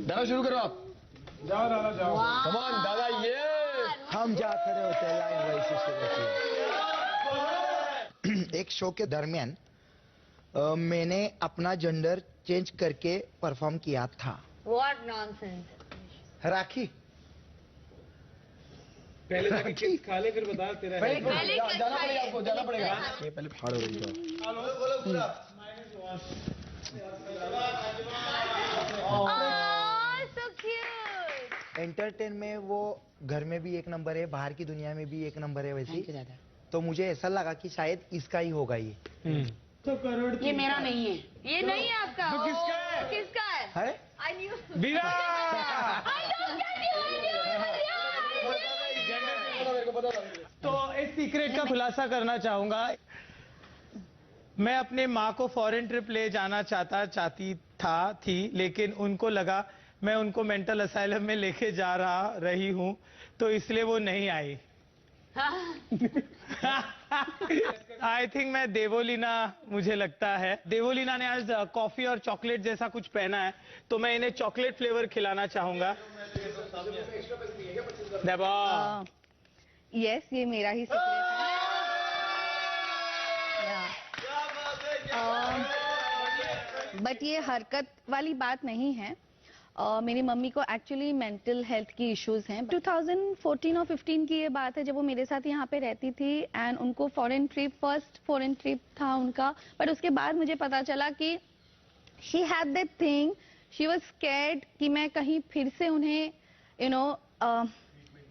दादा शुरू करो आप। जाओ दादा जाओ। कम ऑन दादा, ये हम जा खड़े होते हैं लाइन वैसे शुरू होती है। एक शो के दरमियान मैंने अपना जेंडर चेंज करके परफॉर्म किया था। What nonsense. राखी। पहले जाके किस खा ले फिर बता तेरा है। पहले जाना पड़ेगा आपको, जाना पड़ेगा। ये पहले फाड़ हो रही है। Oh, so cute. एंटरटेन में वो घर में भी एक नंबर है, बाहर की दुनिया में भी एक नंबर है वैसी। तो मुझे ऐसा लगा कि शायद इसका ही होगा ये। तो करोड़ ये मेरा नहीं है, ये नहीं है आपका। तो किसका है? किसका है? है? I knew. बीरा। I don't get you. तो इस सीक्रेट का खुलासा करना चाहूंगा। मैं अपने माँ को फॉरेन ट्रिप ले जाना चाहती थी, लेकिन उनको लगा मैं उनको मेंटल असाइलम में लेके जा रही हूँ, तो इसलिए वो नहीं आई। आई थिंक मैं देवोलीना, मुझे लगता है देवोलीना ने आज कॉफी और चॉकलेट जैसा कुछ पहना है, तो मैं इन्हें चॉकलेट फ्लेवर खिलाना चाहूंगा। यस, ये मेरा ही सीक्रेट है। बट ये हरकत वाली बात नहीं है। मेरी मम्मी को एक्चुअली मेंटल हेल्थ की इश्यूज हैं। 2014 और 15 की ये बात है जब वो मेरे साथ यहाँ पे रहती थी एंड उनको foreign trip, first foreign trip था उनका। बट उसके बाद मुझे पता चला कि she had that thing, she was scared कि मैं कहीं फिर से उन्हें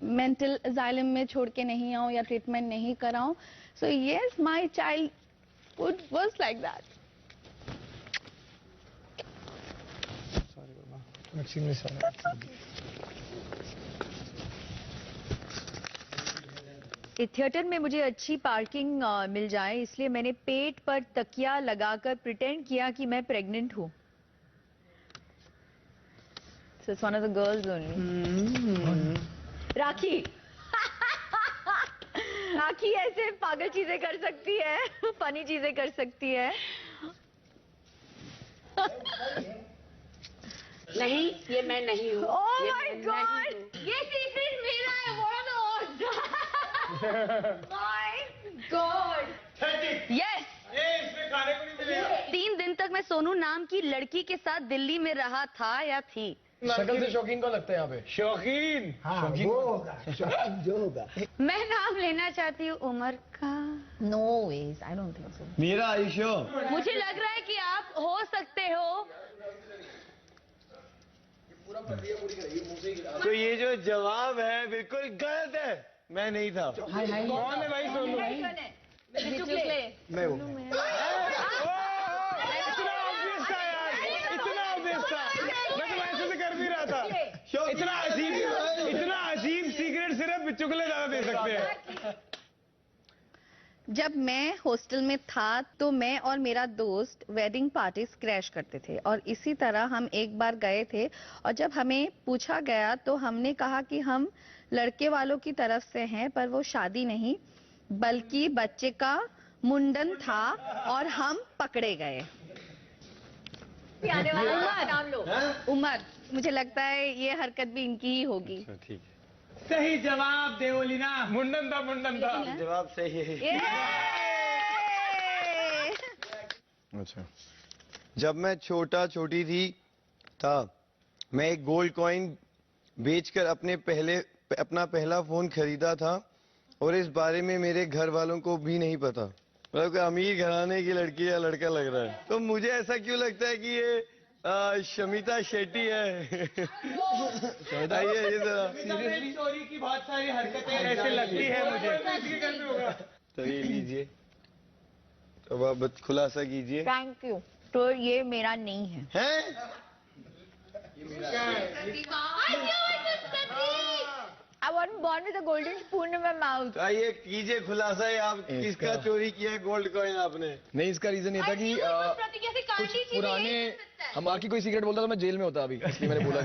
मेंटल असाइलम में छोड़ के नहीं आऊं या ट्रीटमेंट नहीं कराऊं। So yes, my childhood was like that. Theatre में मुझे अच्छी पार्किंग मिल जाए, इसलिए मैंने पेट पर तकिया लगाकर प्रिटेंड किया कि मैं प्रेग्नेंट हूँ। So it's one of the girls only. राखी। राखी ऐसे पागल चीजें कर सकती है, फनी चीजें कर सकती है। नहीं, ये मैं नहीं हूँ। Oh my God! ये सीक्रेट मेरा है। What my God! Yes! इसमें खाने को नहीं मिलेगा। 3 दिन तक मैं सोनू नाम की लड़की के साथ दिल्ली में रहा था या थी। शक्ल से शौकीन को लगता है यहाँ पे। शौकीन। हाँ, वो होगा, शौकीन जो होगा। मैं नाम लेना चाहती हूँ उमर का। No ways, I don't think so. मेरा आयुष्यो। मुझे लग रहा है कि आप हो सकते हो। तो ये जो जवाब है बिल्कुल गलत है, मैं नहीं था। कौन है भाई सोनू? मैं हूँ। इतना अजीब सीक्रेट सिर्फ बिचुकले ज्यादा दे सकते हैं। जब मैं हॉस्टल में था तो मैं और मेरा दोस्त वेडिंग पार्टीज क्रैश करते थे और इसी तरह हम एक बार गए थे और जब हमें पूछा गया तो हमने कहा कि हम लड़के वालों की तरफ से हैं, पर वो शादी नहीं बल्कि बच्चे का मुंडन था और हम पकड़े गए। उमर, मुझे लगता है ये हरकत भी इनकी ही होगी। ठीक है, सही जवाब देवोलीना, मुंडन था, मुंडन था। जवाब सही है। अच्छा, जब मैं छोटी था, मैं एक गोल्ड कॉइन बेचकर अपना पहला फोन खरीदा था और इस बारे में मेरे घर वालों को भी नहीं पता। मतलब कोई अमीर घराने की लड़की या लड़का लग रहा है। तो मुझे ऐसा क्यों लगता है कि ये शमिता शेट्टी है। आइए ये जरा। चोरी की बहुत सारी हरकतें ऐसे लगती है मुझे। तो ये लीजिए, अब आप खुलासा कीजिए। Thank you. तो ये मेरा नहीं है। हैं? I wasn't born with a golden spoon in my mouth. तो आइए कीजिए खुलासा, ये आप किसका चोरी किया है गोल्ड कॉइन आपने? नहीं, इसका रीजन ये था कि कुछ पुराने, हम बाकी कोई सीक्रेट बोलता तो मैं जेल में होता अभी, इसलिए मैंने बोला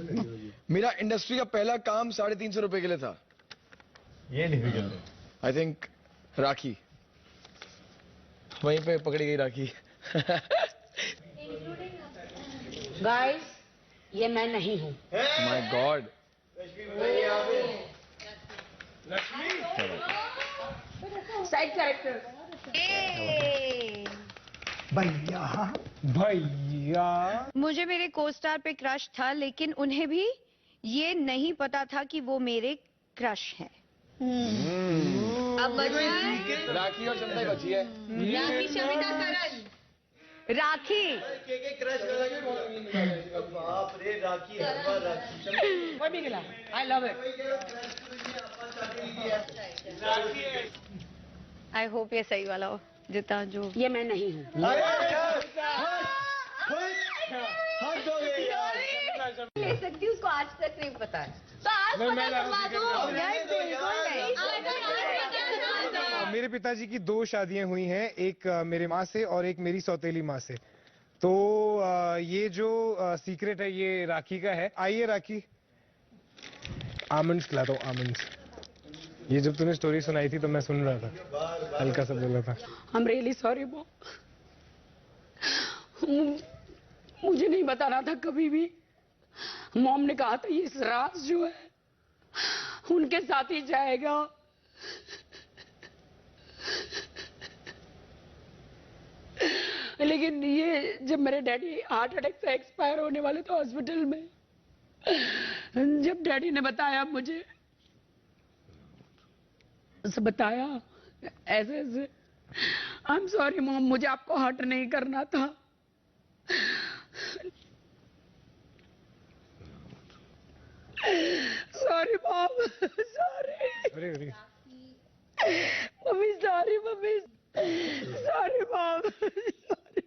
नहीं। मेरा इंडस्ट्री का पहला काम 350 रुपए के लिए था। ये डिफिकल्ट है। आई थिंक राखी, वहीं पे पकड़ी गई राखी। गाइस ये मैं नहीं हूँ। My God side character. भैया भैया मुझे मेरे को स्टार पे क्रश था, लेकिन उन्हें भी ये नहीं पता था कि वो मेरे क्रश हैं। अब बची राखी और शमिता ही बची है। राखी, शमिता, करण। राखी। बाप रे राखी हर बार राखी कोई भी गिला। I love it. I hope ये सही वाला हो, जितना जो। ये मैं नहीं हूँ। ले सकती हूँ, उसको आज तक नहीं पता है। तो आज पता करवा दो। मेरे पिताजी की 2 शादियां हुई हैं, एक मेरे माँ से और एक मेरी सौतेली माँ से। तो ये जो सीक्रेट है ये राखी का है। आइए राखी, आमंड्स खिलाता हूँ, आमंड्स। ये जब तूने स्टोरी सुनाई थी तो मैं सुन रहा था, हल्का सा बोला था। I am really sorry mom. मुझे नहीं बताना था कभी भी। मॉम ने कहा था ये राज जो है उनके साथ ही जाएगा। लेकिन ये जब मेरे डैडी हार्ट अटैक से एक्सपायर होने वाले थे हॉस्पिटल में, जब डैडी ने बताया मुझे, उसे बताया ऐसे ऐसे, आई एम सॉरी मॉम, मुझे आपको हर्ट नहीं करना था। सॉरी मॉम, सॉरी अरे mummy, sorry mummy, sorry mom, sorry.